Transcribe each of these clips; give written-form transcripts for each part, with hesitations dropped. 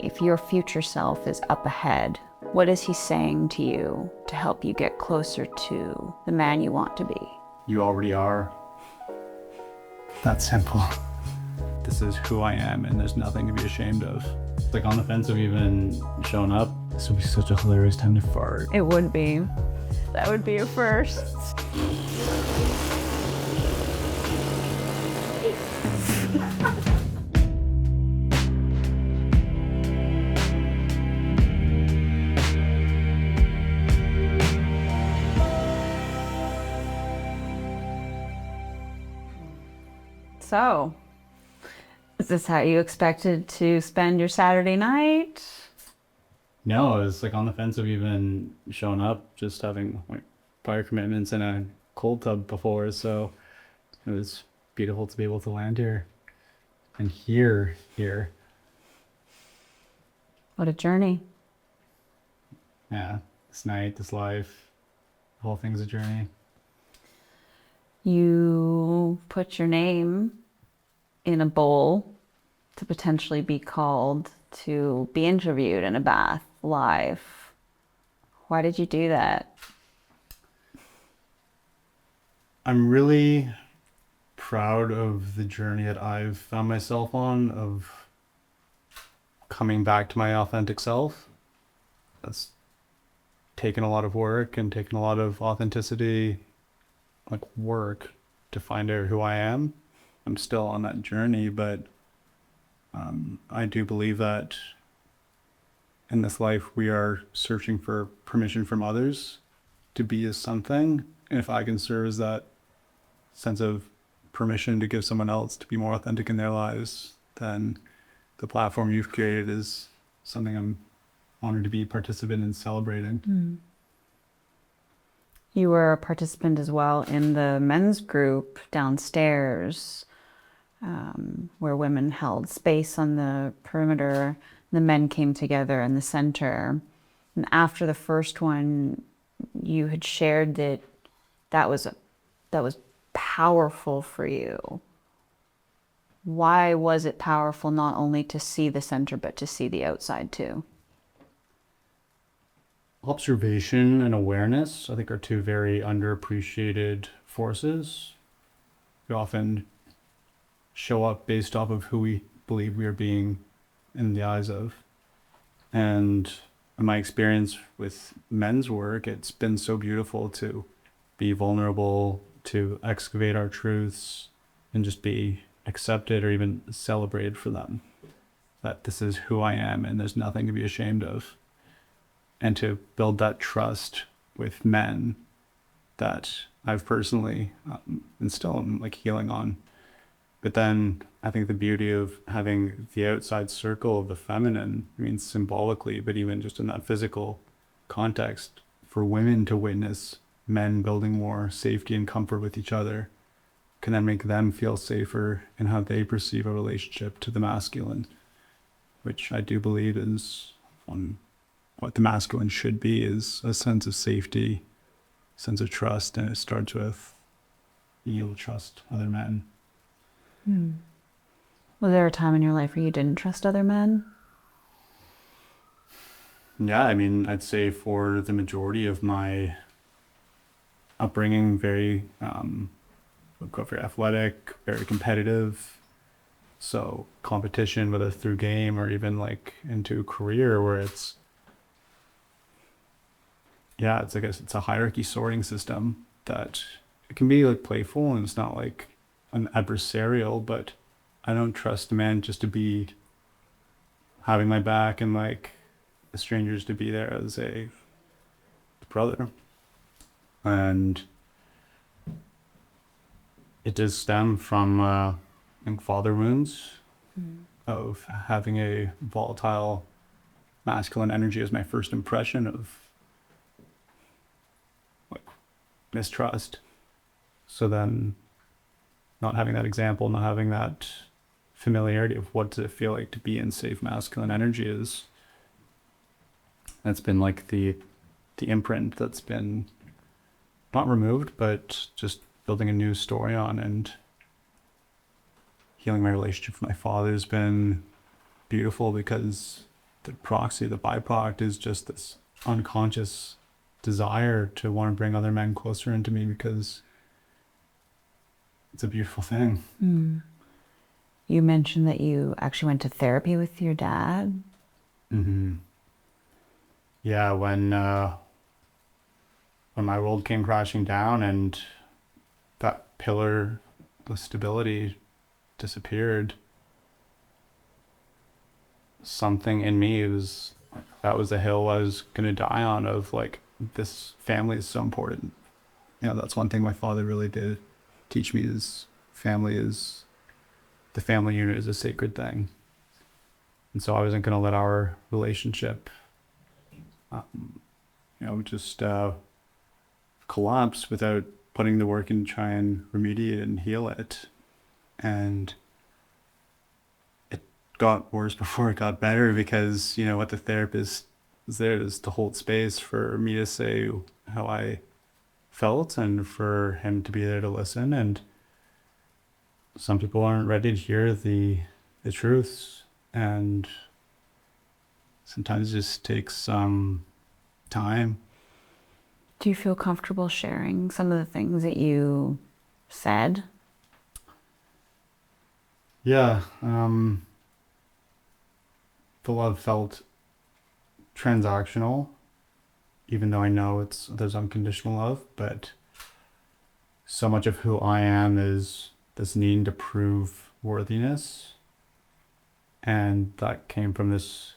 If your future self is up ahead, what is he saying to you to help you get closer to the man you want to be? You already are. That's simple. This is who I am, and there's nothing to be ashamed of. Like, on the fence of even showing up, this would be such a hilarious time to fart. It would be. That would be a first. So, is this how you expected to spend your Saturday night? No, I was like on the fence of even showing up, just having like prior commitments in a cold tub before, so it was beautiful to be able to land here and here. What a journey. Yeah, this night, this life, the whole thing's a journey. You put your name in a bowl to potentially be called to be interviewed in a bath live. Why did you do that? I'm really proud of the journey that I've found myself on of coming back to my authentic self. That's taken a lot of work and taken a lot of authenticity, like work, to find out who I am. I'm still on that journey, but I do believe that in this life we are searching for permission from others to be as something. And if I can serve as that sense of permission to give someone else to be more authentic in their lives, then the platform you've created is something I'm honored to be a participant in celebrating. You were a participant as well in the men's group downstairs, where women held space on the perimeter. The men came together in the center. And after the first one, you had shared that that was powerful for you. Why was it powerful not only to see the center, but to see the outside too? Observation and awareness, I think, are two very underappreciated forces. We often show up based off of who we believe we are being in the eyes of. And in my experience with men's work, it's been so beautiful to be vulnerable, to excavate our truths, and just be accepted or even celebrated for them. That this is who I am and there's nothing to be ashamed of. And to build that trust with men that I've personally and still am like healing on. But then I think the beauty of having the outside circle of the feminine, I mean symbolically, but even just in that physical context, for women to witness men building more safety and comfort with each other can then make them feel safer in how they perceive a relationship to the masculine, which I do believe is what the masculine should be, is a sense of safety, sense of trust, and it starts with being able to trust other men. Was there a time in your life where you didn't trust other men? Yeah, I mean, I'd say for the majority of my upbringing, very athletic, very competitive. So competition, whether through game or even like into a career where it's a hierarchy sorting system that it can be like playful and it's not like an adversarial, but I don't trust a man just to be having my back and like the strangers to be there as a brother. And it does stem from I think father wounds of having a volatile masculine energy as my first impression of like mistrust. So then not having that example, not having that familiarity of what does it feel like to be in safe masculine energy that's been like the imprint that's been not removed, but just building a new story on. And healing my relationship with my father has been beautiful because the proxy, the byproduct is just this unconscious desire to want to bring other men closer into me because it's a beautiful thing. Mm. You mentioned that you actually went to therapy with your dad. Mm-hmm. Yeah, when my world came crashing down and that pillar, the stability disappeared, something in me was, that was the hill I was gonna die on, of like, this family is so important. You know, that's one thing my father really did teach me, is the family unit is a sacred thing. And so I wasn't gonna let our relationship, just collapse without putting the work in to try and remediate and heal it. And it got worse before it got better, because what the therapist is there is to hold space for me to say how I felt and for him to be there to listen. And some people aren't ready to hear the truths, and sometimes it just takes some time. Do you feel comfortable sharing some of the things that you said? Yeah, the love felt transactional, even though I know there's unconditional love, but so much of who I am is this needing to prove worthiness. And that came from this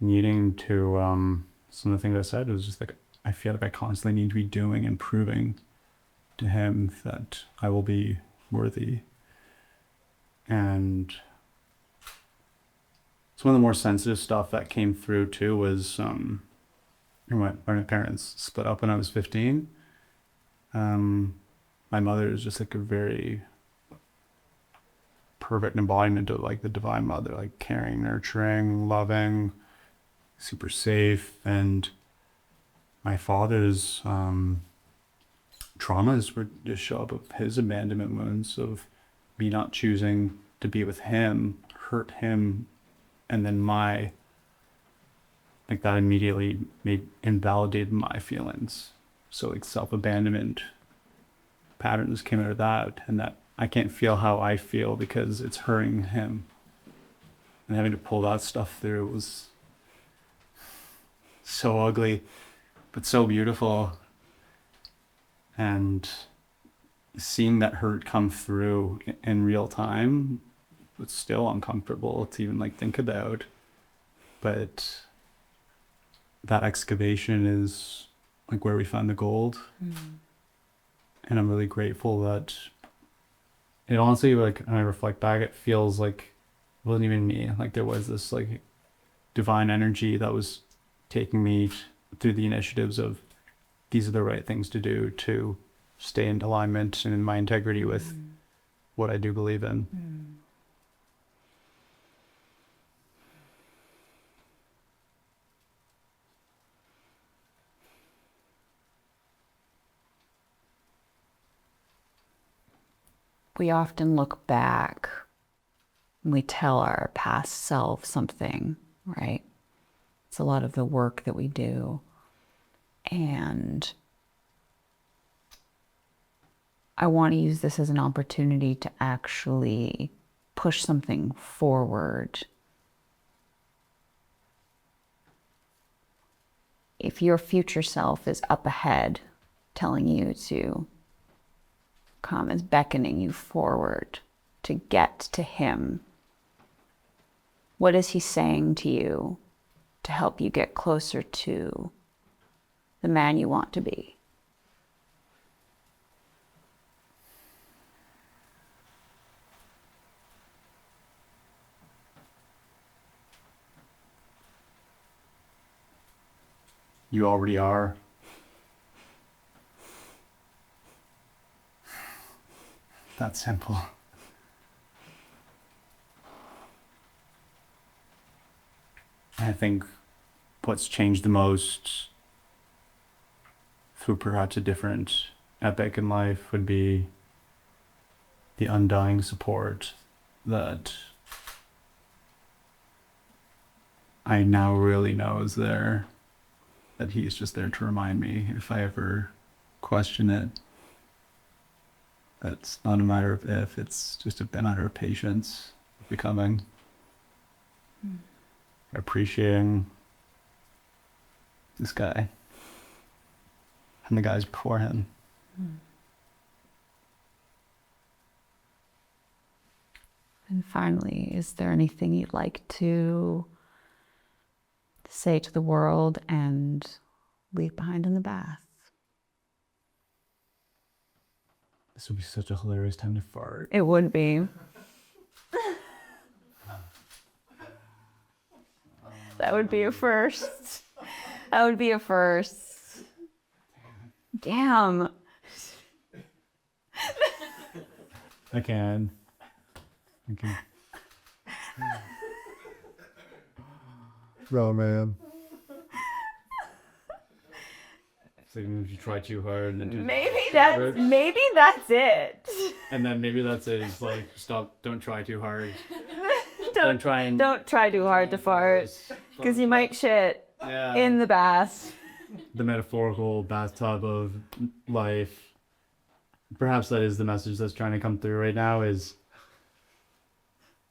needing to, some of the things I said, it was just like, I feel like I constantly need to be doing and proving to him that I will be worthy. And some of the more sensitive stuff that came through too was, when my parents split up when I was 15. My mother is just like a very perfect embodiment of like the divine mother, like caring, nurturing, loving, super safe. And my father's traumas were just show up of his abandonment wounds, of me not choosing to be with him, hurt him, and then that immediately invalidated my feelings. So like self-abandonment patterns came out of that, and that I can't feel how I feel because it's hurting him. And having to pull that stuff through was so ugly, but so beautiful. And seeing that hurt come through in real time was still uncomfortable to even like think about. But that excavation is like where we found the gold. And I'm really grateful that it honestly, like, when I reflect back, it feels like it wasn't even me. Like there was this like divine energy that was taking me through the initiatives of, these are the right things to do to stay in alignment and in my integrity with what I do believe in. We often look back and we tell our past self something, right? It's a lot of the work that we do. And I want to use this as an opportunity to actually push something forward. If your future self is up ahead, telling you to come, is beckoning you forward to get to him, what is he saying to you to help you get closer to the man you want to be? You already are. That simple. I think what's changed the most through perhaps a different epic in life would be the undying support that I now really know is there, that he's just there to remind me if I ever question it. That's not a matter of if, it's just a matter of patience, becoming, appreciating this guy and the guys before him. And finally, is there anything you'd like to say to the world and leave behind in the bath? This would be such a hilarious time to fart. It would be. That would be a first. That would be a first. Damn. I can. Oh man. So if you try too hard, and then Maybe that's it. and then maybe that's it. It's like, stop! Don't try too hard. Don't try too hard to fart, because you might shit Yeah. in the bath. The metaphorical bathtub of life. Perhaps that is the message that's trying to come through right now. Is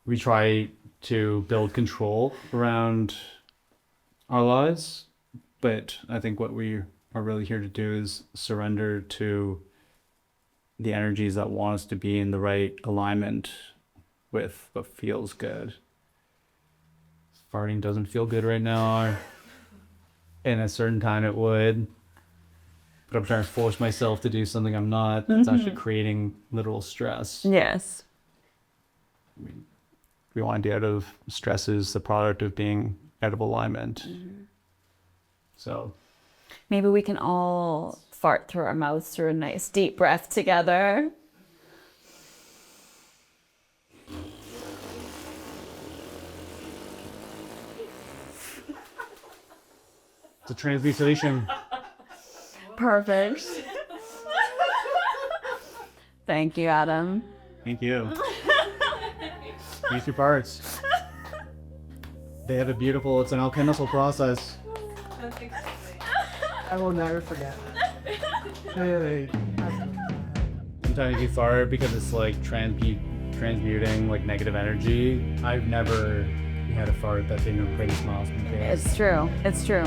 we try to build control around our lives, but I think what we are really here to do is surrender to the energies that want us to be in the right alignment with what feels good. Farting doesn't feel good right now. In a certain time it would, but I'm trying to force myself to do something I'm not. It's actually creating literal stress. Yes. We want to get out of stress is the product of being out of alignment. So Maybe we can all fart through our mouths through a nice deep breath together. it's a transmutation. Perfect. Thank you, Adam. Thank you. Use your parts. They have it's an alchemical process. I will never forget. Hey. Sometimes you fart because it's like transmuting like negative energy. I've never had a fart that didn't replace miles from face. It's true. It's true.